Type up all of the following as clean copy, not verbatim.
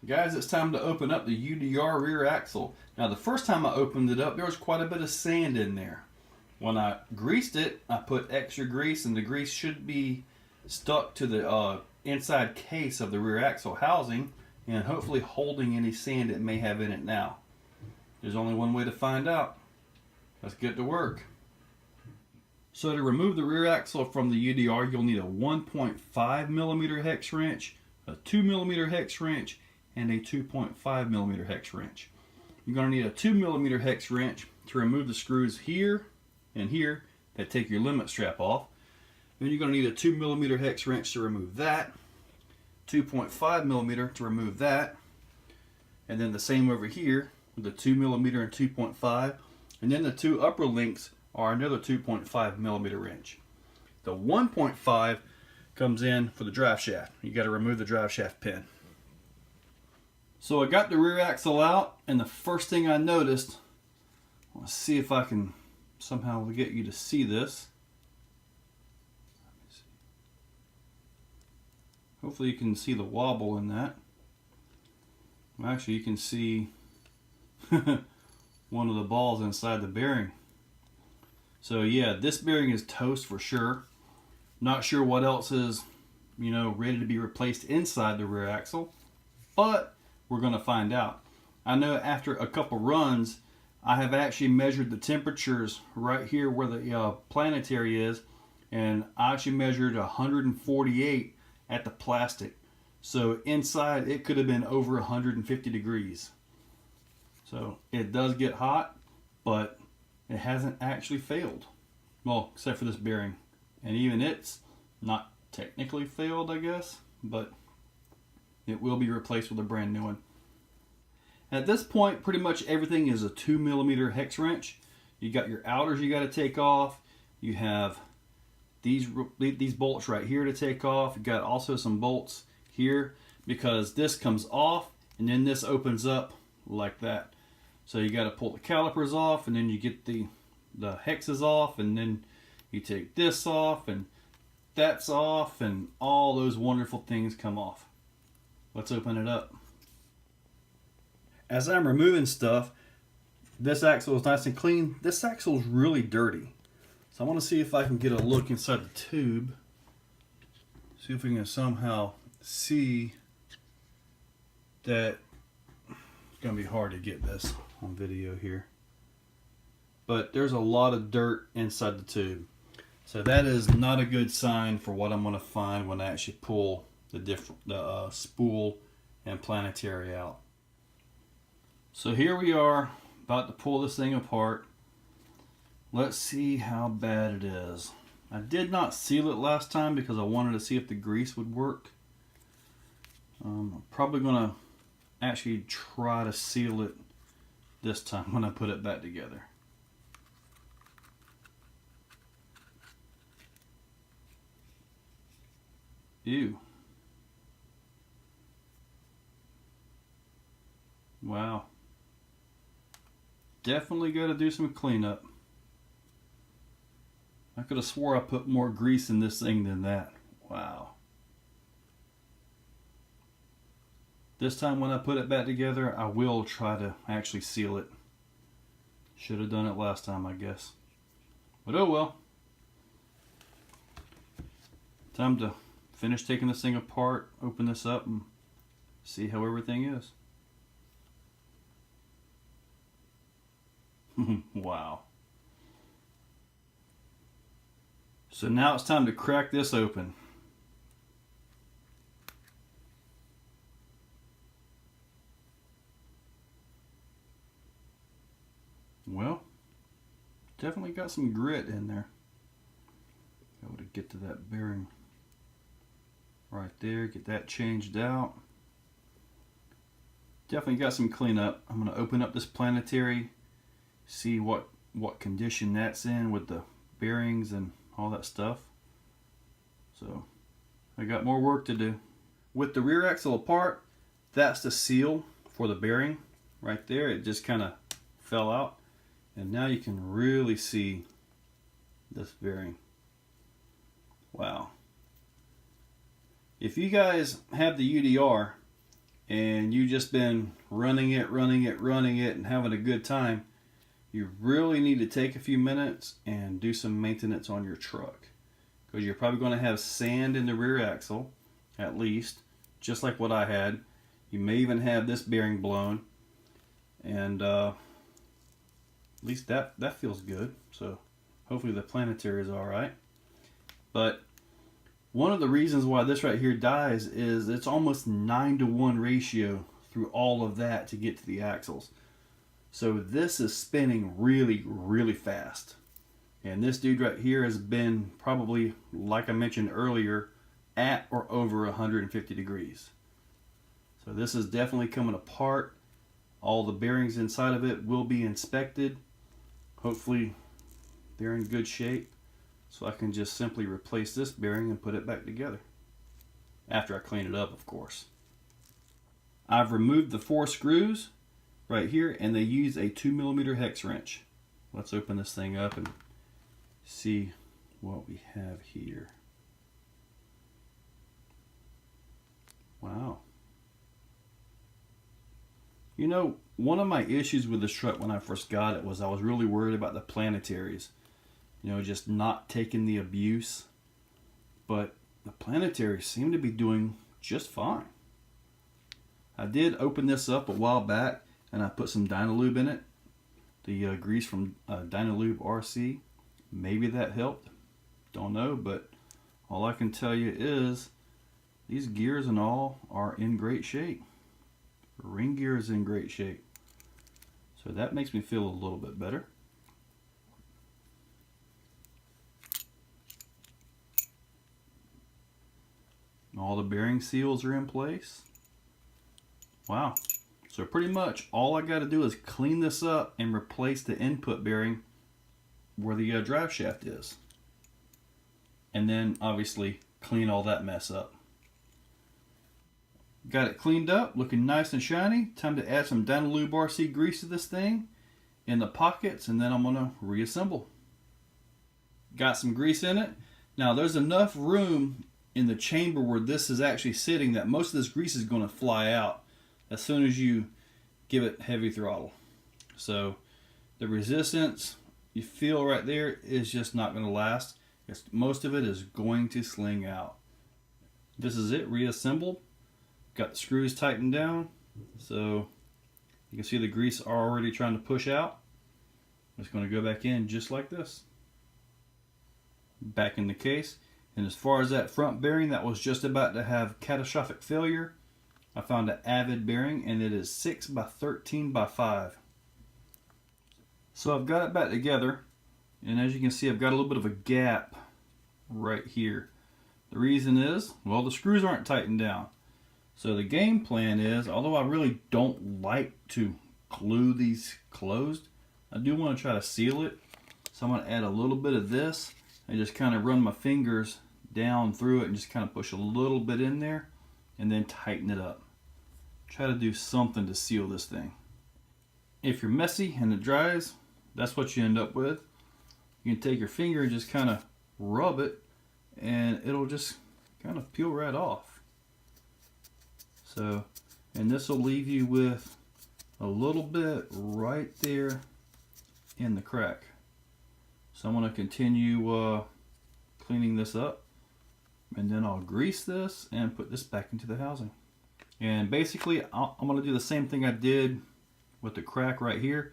Guys, it's time to open up the UDR rear axle. Now the first time I opened it up, there was quite a bit of sand in there. When I greased it, I put extra grease, and the grease should be stuck to the inside case of the rear axle housing and hopefully holding any sand it may have in it now. There's only one way to find out. Let's get to work. So to remove the rear axle from the UDR, you'll need a 1.5 millimeter hex wrench, a 2 millimeter hex wrench, and a 2.5 millimeter hex wrench. You're going to need a 2 millimeter hex wrench to remove the screws here and here that take your limit strap off. Then you're going to need a 2 millimeter hex wrench to remove that, 2.5 millimeter to remove that, and then the same over here with the 2 millimeter and 2.5, and then the two upper links are another 2.5 millimeter wrench. The 1.5 comes in for the drive shaft. You got to remove the drive shaft pin. So I got the rear axle out, and the first thing I noticed, let's see if I can somehow get you to see this. Hopefully you can see the wobble in that. Actually, you can see one of the balls inside the bearing. So yeah, this bearing is toast for sure. Not sure what else is, ready to be replaced inside the rear axle, but we're going to find out. I know after a couple runs, I have actually measured the temperatures right here where the planetary is, and I actually measured 148 at the plastic. So inside it could have been over 150 degrees. So it does get hot, but it hasn't actually failed. Well, except for this bearing. And even it's not technically failed, I guess, but it will be replaced with a brand new one. At this point, pretty much everything is a 2 millimeter hex wrench. You got your outers you got to take off. You have these bolts right here to take off. You got also some bolts here because this comes off and then this opens up like that. So you got to pull the calipers off, and then you get the hexes off, and then you take this off and that's off, and all those wonderful things come off. Let's open it up. As I'm removing stuff, this axle is nice and clean. This axle is really dirty. So I want to see if I can get a look inside the tube. See if we can somehow see that. It's going to be hard to get this on video here. But there's a lot of dirt inside the tube. So that is not a good sign for what I'm going to find when I actually pull the spool and planetary out. So here we are, about to pull this thing apart. Let's see how bad it is. I did not seal it last time because I wanted to see if the grease would work. I'm probably going to actually try to seal it this time when I put it back together. Ew. Wow. Definitely got to do some cleanup. I could have swore I put more grease in this thing than that. Wow. This time when I put it back together, I will try to actually seal it. Should have done it last time, I guess. But oh well. Time to finish taking this thing apart, open this up, and see how everything is. Wow. So now it's time to crack this open. Well, definitely got some grit in there. Able to get to that bearing right there, get that changed out. Definitely got some cleanup. I'm going to open up this planetary, see what condition that's in with the bearings and all that stuff. So I got more work to do. With the rear axle apart, that's the seal for the bearing right there. It just kind of fell out. And now you can really see this bearing. Wow. If you guys have the UDR and you've just been running it and having a good time, you really need to take a few minutes and do some maintenance on your truck, because you're probably going to have sand in the rear axle, at least, just like what I had. You may even have this bearing blown, and at least that feels good. So hopefully the planetary is alright. But one of the reasons why this right here dies is it's almost 9-to-1 ratio through all of that to get to the axles. So this is spinning really, really fast. And this dude right here has been probably, like I mentioned earlier, at or over 150 degrees. So this is definitely coming apart. All the bearings inside of it will be inspected. Hopefully they're in good shape, so I can just simply replace this bearing and put it back together. After I clean it up, of course. I've removed the 4 screws right here, and they use a 2mm hex wrench. Let's open this thing up and see what we have here. Wow. You know, one of my issues with this truck when I first got it was I was really worried about the planetaries. You know, just not taking the abuse. But the planetaries seem to be doing just fine. I did open this up a while back, and I put some Dynalube in it. The grease from Dynalube RC. Maybe that helped. Don't know, but all I can tell you is these gears and all are in great shape. Ring gear is in great shape. So that makes me feel a little bit better. All the bearing seals are in place. Wow. So pretty much all I got to do is clean this up and replace the input bearing where the drive shaft is. And then obviously clean all that mess up. Got it cleaned up, looking nice and shiny. Time to add some Dynalube RC grease to this thing in the pockets, and then I'm going to reassemble. Got some grease in it. Now there's enough room in the chamber where this is actually sitting that most of this grease is going to fly out as soon as you give it heavy throttle. So the resistance you feel right there is just not going to last. Most of it is going to sling out. This is it, reassembled. Got the screws tightened down, so you can see the grease already trying to push out. It's going to go back in just like this. Back in the case. And as far as that front bearing that was just about to have catastrophic failure, I found an Avid bearing, and it is 6 by 13 by 5. So I've got it back together, and as you can see I've got a little bit of a gap right here. The reason is, well, the screws aren't tightened down. So the game plan is, although I really don't like to glue these closed, I do want to try to seal it. So I'm going to add a little bit of this and just kind of run my fingers down through it and just kind of push a little bit in there and then tighten it up. Try to do something to seal this thing. If you're messy and it dries, that's what you end up with. You can take your finger and just kind of rub it and it'll just kind of peel right off. So, and this will leave you with a little bit right there in the crack. So I'm going to continue cleaning this up, and then I'll grease this and put this back into the housing. And basically I'm going to do the same thing I did with the crack right here.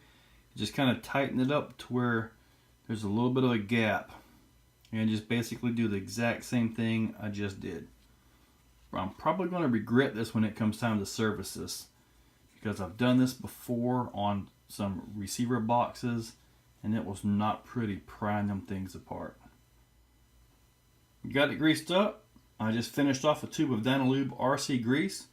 Just kind of tighten it up to where there's a little bit of a gap, and just basically do the exact same thing I just did. I'm probably going to regret this when it comes time to service this, because I've done this before on some receiver boxes and it was not pretty prying them things apart. Got it greased up. I just finished off a tube of Dynalube RC grease.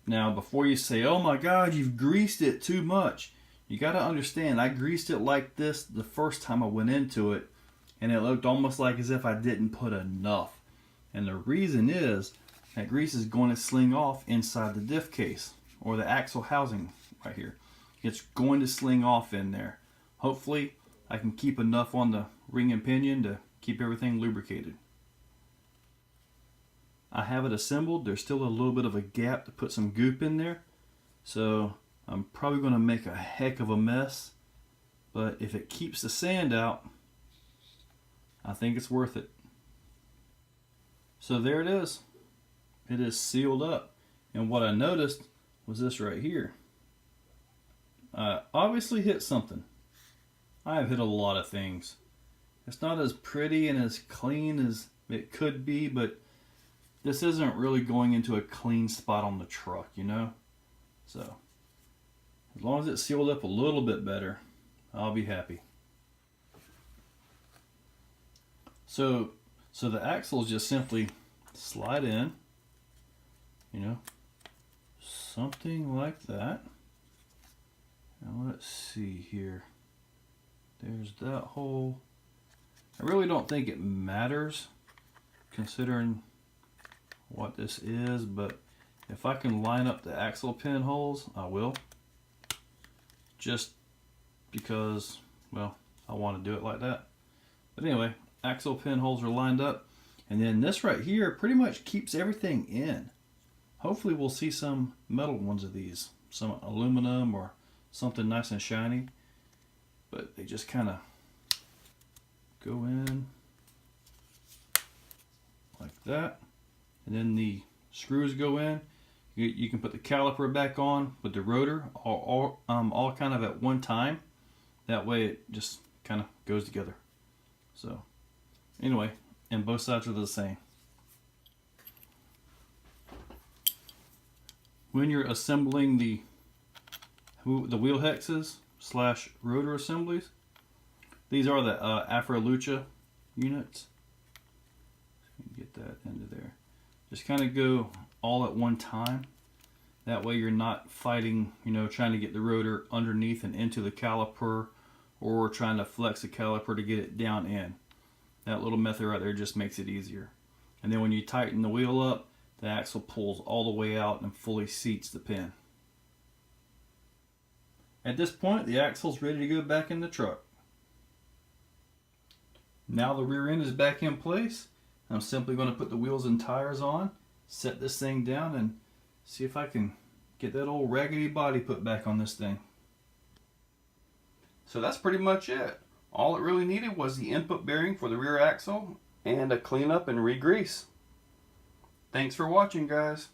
Now before you say, oh my god, you've greased it too much, you got to understand I greased it like this the first time I went into it, and it looked almost like as if I didn't put enough. And the reason is that grease is going to sling off inside the diff case or the axle housing right here. It's going to sling off in there. Hopefully I can keep enough on the ring and pinion to keep everything lubricated. I have it assembled. There's still a little bit of a gap to put some goop in there. So I'm probably going to make a heck of a mess. But if it keeps the sand out, I think it's worth it. So there it is. It is sealed up. And what I noticed was this right here. I obviously hit something. I have hit a lot of things. It's not as pretty and as clean as it could be, but this isn't really going into a clean spot on the truck, you know? So, as long as it's sealed up a little bit better, I'll be happy. So the axles just simply slide in, you know, something like that. Now let's see here. There's that hole. I really don't think it matters considering what this is, but if I can line up the axle pin holes, I will. Just because, well, I want to do it like that. But anyway, axle pin holes are lined up. And then this right here pretty much keeps everything in. Hopefully we'll see some metal ones of these. Some aluminum or something nice and shiny. But they just kind of go in like that. And then the screws go in. You can put the caliper back on with the rotor all kind of at one time. That way it just kind of goes together. So anyway, and both sides are the same. When you're assembling the wheel hexes / rotor assemblies, these are the Afro-Lucha units. Get that into there. Just kind of go all at one time. That way you're not fighting, you know, trying to get the rotor underneath and into the caliper, or trying to flex the caliper to get it down in. That little method right there just makes it easier. And then when you tighten the wheel up, the axle pulls all the way out and fully seats the pin. At this point, the axle's ready to go back in the truck. Now the rear end is back in place. I'm simply going to put the wheels and tires on, set this thing down, and see if I can get that old raggedy body put back on this thing. So that's pretty much it. All it really needed was the input bearing for the rear axle and a cleanup and re-grease. Thanks for watching, guys.